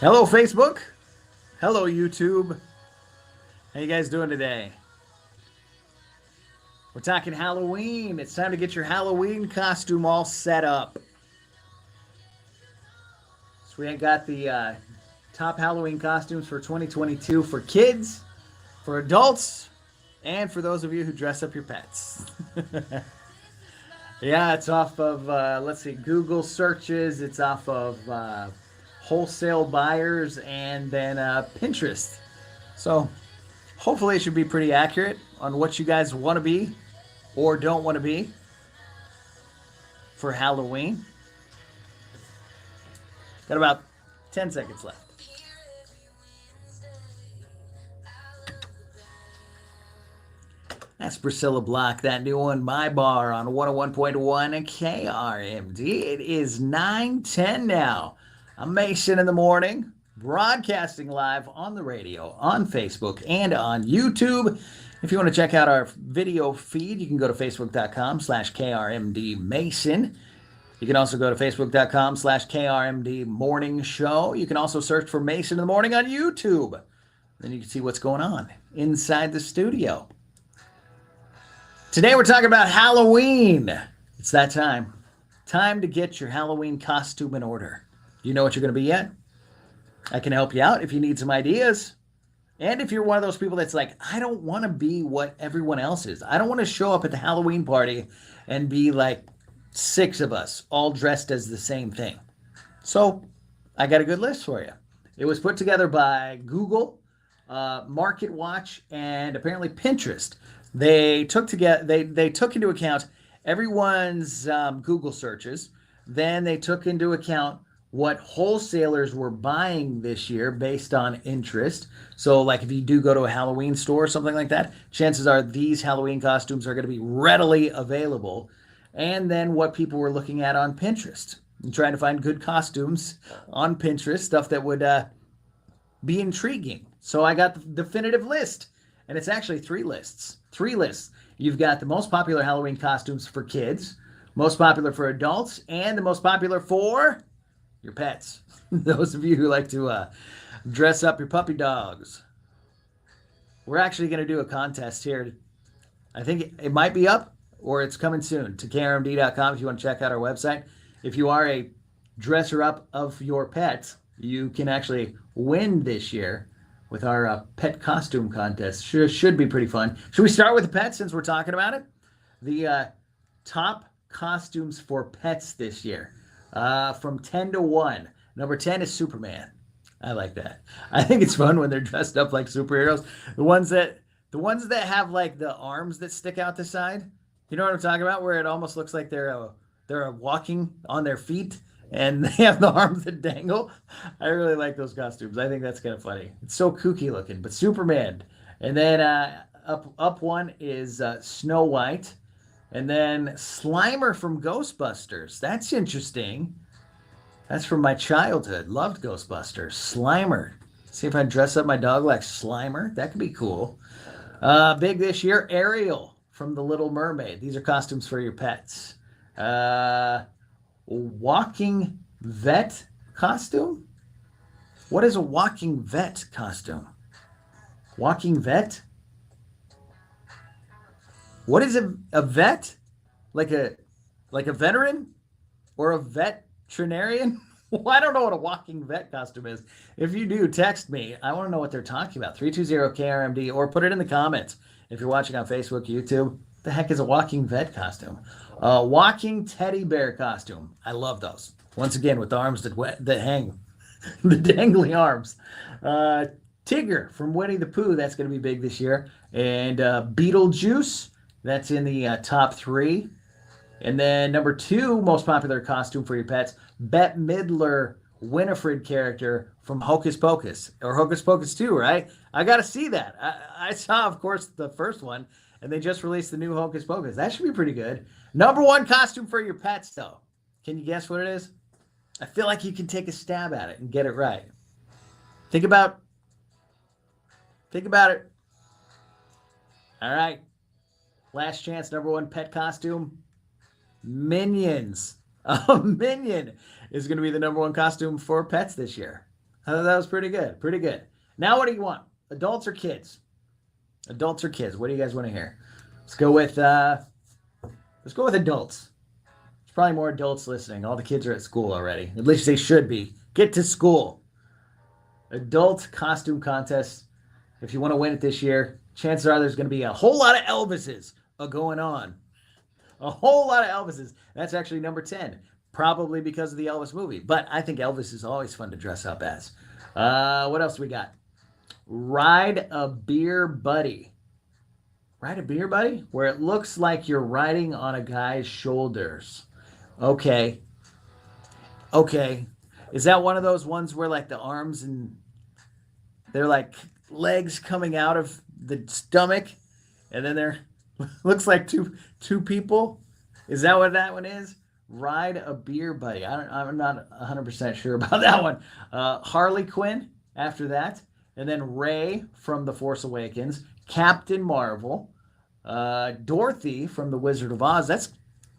Hello, Facebook. Hello, YouTube. How you guys doing today? We're talking Halloween. It's time to get your Halloween costume all set up. So we got the top Halloween costumes for 2022 for kids, for adults, and for those of you who dress up your pets. Yeah, it's off of, let's see, Google searches. It's off of wholesale buyers and then Pinterest. So hopefully it should be pretty accurate on what you guys want to be or don't want to be for Halloween. Got about 10 seconds left. That's Priscilla Block, that new one, My Bar on 101.1 KRMD. It is 9:10 now. I'm Mason in the morning, broadcasting live on the radio, on Facebook, and on YouTube. If you want to check out our video feed, you can go to facebook.com/KRMD Mason. You can also go to facebook.com/KRMD Morning Show. You can also search for Mason in the Morning on YouTube. Then you can see what's going on inside the studio. Today we're talking about Halloween. It's that time. Time to get your Halloween costume in order. Do you know what you're going to be yet? I can help you out if you need some ideas. And if you're one of those people that's like, I don't want to be what everyone else is. I don't want to show up at the Halloween party and be like 6 of us all dressed as the same thing. So I got a good list for you. It was put together by Google, Market Watch, and apparently Pinterest. They took into account everyone's Google searches. Then they took into account what wholesalers were buying this year based on interest. So, like if you do go to a Halloween store or something like that, chances are these Halloween costumes are going to be readily available. And then what people were looking at on Pinterest and trying to find good costumes on Pinterest, stuff that would be intriguing. So I got the definitive list, and it's actually 3 lists. 3 lists. You've got the most popular Halloween costumes for kids, most popular for adults, and the most popular for your pets. Those of you who like to dress up your puppy dogs. We're actually going to do a contest here. I think it might be up or it's coming soon to krmd.com if you want to check out our website. If you are a dresser up of your pets, you can actually win this year with our pet costume contest. Should be pretty fun. Should we start with the pets since we're talking about it? The top costumes for pets this year, from 10 to 1. Number 10 is Superman. I like that. I think it's fun when they're dressed up like superheroes. The ones that have like the arms that stick out the side. You know what I'm talking about? Where it almost looks like they're walking on their feet and they have the arms that dangle. I really like those costumes. I think that's kind of funny. It's so kooky looking, but Superman. And then up one is Snow White. And then Slimer from Ghostbusters. That's interesting. That's from my childhood. Loved Ghostbusters. Slimer. See if I dress up my dog like Slimer. That could be cool. Big this year, Ariel from The Little Mermaid. These are costumes for your pets. Walking vet costume? What is a walking vet costume? Walking vet? What is a vet? Like a veteran or a veterinarian? Well, I don't know what a walking vet costume is. If you do, text me. I want to know what they're talking about. 320-KRMD or put it in the comments. If you're watching on Facebook, YouTube, the heck is a walking vet costume? Walking teddy bear costume. I love those. Once again, with the arms that hang, the dangly arms. Tigger from Winnie the Pooh. That's going to be big this year. And Beetlejuice. That's in the top 3. And then number 2 most popular costume for your pets, Bette Midler Winifred character from Hocus Pocus, or Hocus Pocus 2, right? I got to see that. I saw, of course, the first one, and they just released the new Hocus Pocus. That should be pretty good. Number 1 costume for your pets, though. Can you guess what it is? I feel like you can take a stab at it and get it right. Think about it. All right. Last chance, number 1 pet costume. Minions. A Minion is going to be the number 1 costume for pets this year. That was pretty good. Pretty good. Now, what do you want? Adults or kids? Adults or kids? What do you guys want to hear? Let's go with adults. There's probably more adults listening. All the kids are at school already. At least they should be. Get to school. Adult costume contest. If you want to win it this year, chances are there's going to be a whole lot of Elvises going on. A whole lot of Elvises. That's actually number 10. Probably because of the Elvis movie. But I think Elvis is always fun to dress up as. What else do we got? Ride a beer buddy. Ride a beer buddy? Where it looks like you're riding on a guy's shoulders. Okay. Okay. Is that one of those ones where like the arms and they're like legs coming out of the stomach and then there looks like two people? Is that what that one is? Ride a beer buddy. I'm not 100% sure about that one. Harley Quinn after that. And then Rey from The Force Awakens. Captain Marvel. Dorothy from The Wizard of Oz. That's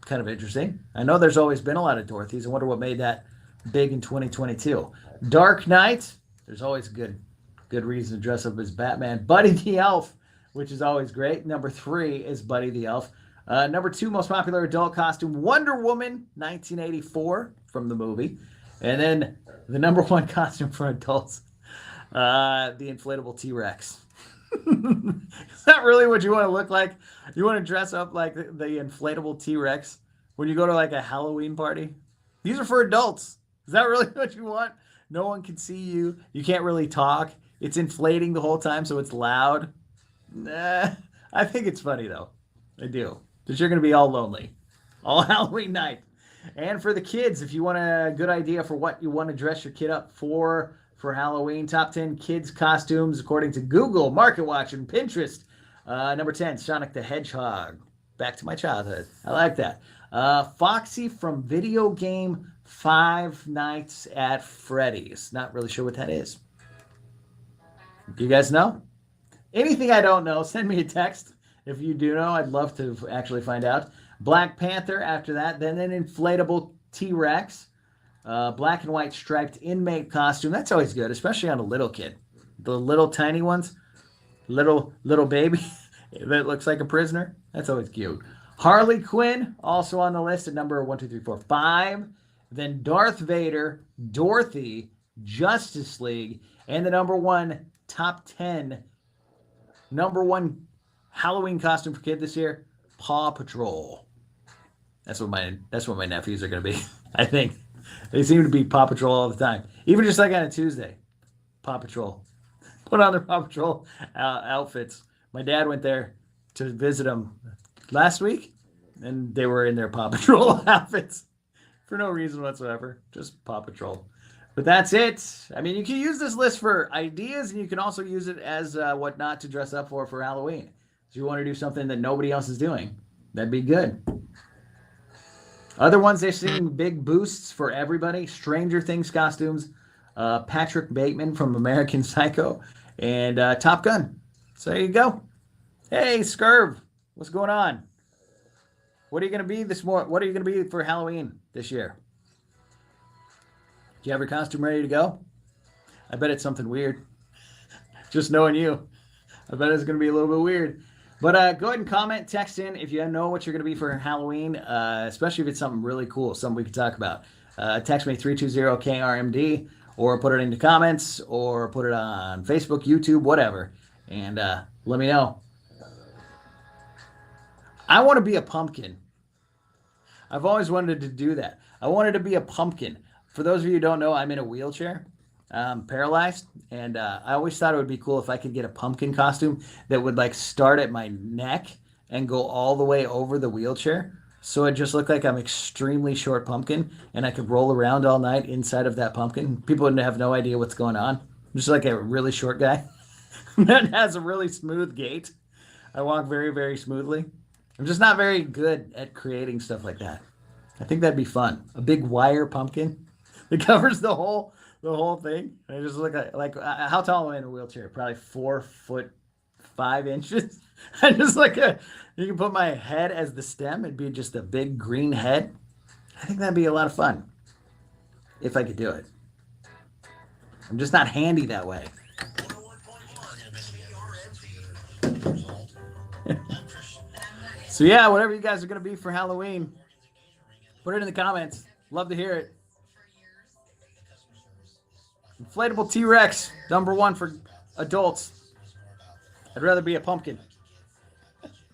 kind of interesting. I know there's always been a lot of Dorothys. I wonder what made that big in 2022. Dark Knight. There's always good reason to dress up as Batman. Buddy the Elf, which is always great. Number 3 is Buddy the Elf. Number 2 most popular adult costume, Wonder Woman, 1984 from the movie. And then the number 1 costume for adults, the inflatable T-Rex. Is that really what you want to look like? You want to dress up like the inflatable T-Rex when you go to like a Halloween party? These are for adults. Is that really what you want? No one can see you. You can't really talk. It's inflating the whole time, so it's loud. Nah, I think it's funny, though. I do. Because you're going to be all lonely all Halloween night. And for the kids, if you want a good idea for what you want to dress your kid up for Halloween, top 10 kids costumes according to Google, MarketWatch, and Pinterest. Number 10, Sonic the Hedgehog. Back to my childhood. I like that. Foxy from video game Five Nights at Freddy's. Not really sure what that is. Do you guys know? Anything I don't know, send me a text. If you do know, I'd love to actually find out. Black Panther after that. Then an inflatable T-Rex. Black and white striped inmate costume. That's always good, especially on a little kid. The little tiny ones. Little baby that looks like a prisoner. That's always cute. Harley Quinn, also on the list at number 1, 2, 3, 4, 5. Then Darth Vader, Dorothy, Justice League, and the number 1 top 10 number 1 Halloween costume for kid this year, Paw Patrol. That's what my nephews are going to be. I think they seem to be Paw Patrol all the time, even just like on a Tuesday. Paw Patrol, put on their Paw Patrol outfits. My dad went there to visit them last week, and they were in their Paw Patrol outfits for no reason whatsoever, just Paw Patrol. But that's it. I mean, you can use this list for ideas, and you can also use it as what not to dress up for Halloween. If you want to do something that nobody else is doing, that'd be good. Other ones they're seeing big boosts for everybody. Stranger Things costumes, Patrick Bateman from American Psycho, and Top Gun. So there you go. Hey, Scurv, what's going on? What are you going to be What are you going to be for Halloween this year? Do you have your costume ready to go? I bet it's something weird. Just knowing you, I bet it's going to be a little bit weird. But go ahead and comment, text in if you know what you're going to be for Halloween, especially if it's something really cool, something we can talk about. Text me 320-KRMD, or put it in the comments, or put it on Facebook, YouTube, whatever, and let me know. I want to be a pumpkin. I've always wanted to do that. I wanted to be a pumpkin. For those of you who don't know, I'm in a wheelchair. I'm paralyzed, and I always thought it would be cool if I could get a pumpkin costume that would like start at my neck and go all the way over the wheelchair. So it just looked like I'm extremely short pumpkin, and I could roll around all night inside of that pumpkin. People would have no idea what's going on. I'm just like a really short guy that has a really smooth gait. I walk very, very smoothly. I'm just not very good at creating stuff like that. I think that'd be fun. A big wire pumpkin that covers the whole thing. I just look like how tall am I in a wheelchair? Probably 4'5" I just you can put my head as the stem. It'd be just a big green head. I think that'd be a lot of fun if I could do it. I'm just not handy that way. So yeah, whatever you guys are going to be for Halloween, put it in the comments. Love to hear it. Inflatable T-Rex, number one for adults. I'd rather be a pumpkin.